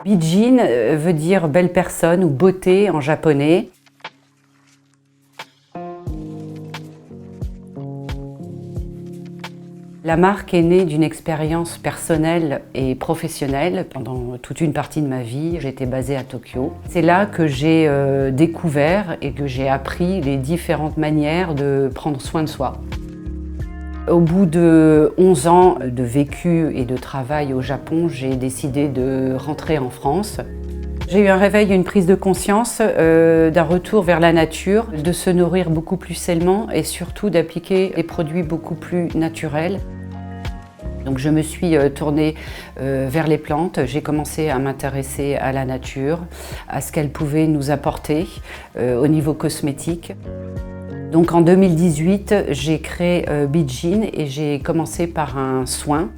Bijin veut dire belle personne ou beauté en japonais. La marque est née d'une expérience personnelle et professionnelle. Pendant toute une partie de ma vie, j'étais basée à Tokyo. C'est là que j'ai découvert et que j'ai appris les différentes manières de prendre soin de soi. Au bout de 11 ans de vécu et de travail au Japon, j'ai décidé de rentrer en France. J'ai eu un réveil, une prise de conscience d'un retour vers la nature, de se nourrir beaucoup plus sainement et surtout d'appliquer des produits beaucoup plus naturels. Donc je me suis tournée vers les plantes, j'ai commencé à m'intéresser à la nature, à ce qu'elle pouvait nous apporter au niveau cosmétique. Donc en 2018, j'ai créé Bijin et j'ai commencé par un soin.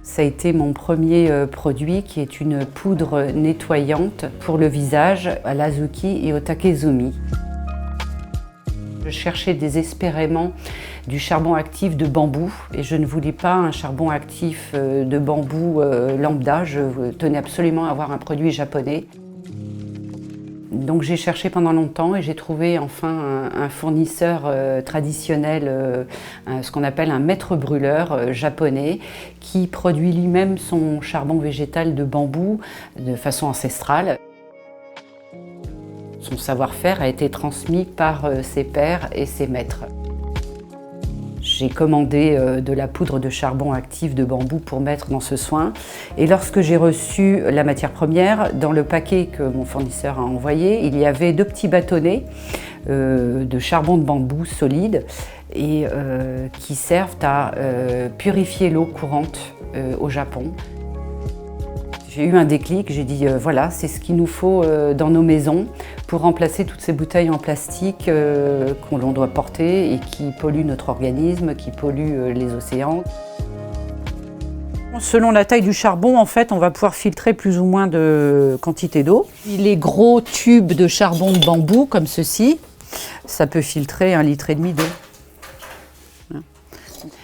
Ça a été mon premier produit qui est une poudre nettoyante pour le visage à l'Azuki et au Takezumi. Je cherchais désespérément du charbon actif de bambou et je ne voulais pas un charbon actif de bambou lambda, je tenais absolument à avoir un produit japonais. Donc j'ai cherché pendant longtemps et j'ai trouvé enfin un fournisseur traditionnel, ce qu'on appelle un maître brûleur japonais, qui produit lui-même son charbon végétal de bambou de façon ancestrale. Son savoir-faire a été transmis par ses pairs et ses maîtres. J'ai commandé de la poudre de charbon actif de bambou pour mettre dans ce soin. Et lorsque j'ai reçu la matière première, dans le paquet que mon fournisseur a envoyé, il y avait 2 petits bâtonnets de charbon de bambou solide et qui servent à purifier l'eau courante au Japon. J'ai eu un déclic, j'ai dit voilà, c'est ce qu'il nous faut dans nos maisons pour remplacer toutes ces bouteilles en plastique que l'on doit porter et qui polluent notre organisme, qui polluent les océans. Selon la taille du charbon, en fait, on va pouvoir filtrer plus ou moins de quantité d'eau. Les gros tubes de charbon de bambou, comme ceci, ça peut filtrer 1,5 litre d'eau.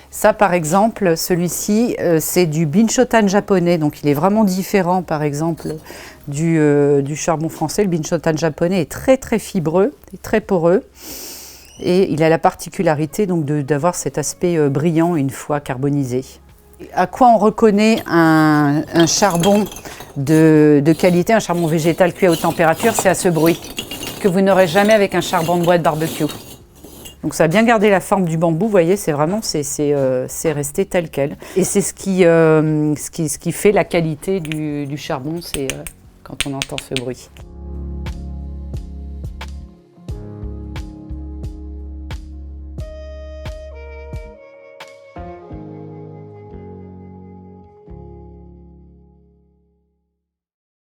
Ça, par exemple, celui-ci, c'est du binchotan japonais, donc il est vraiment différent, par exemple, du charbon français. Le binchotan japonais est très très fibreux, très poreux, et il a la particularité donc d'avoir cet aspect brillant une fois carbonisé. À quoi on reconnaît un charbon de qualité, un charbon végétal cuit à haute température? C'est à ce bruit que vous n'aurez jamais avec un charbon de bois de barbecue. Donc ça a bien gardé la forme du bambou, vous voyez, c'est vraiment c'est resté tel quel. Et c'est ce qui fait la qualité du charbon, c'est quand on entend ce bruit.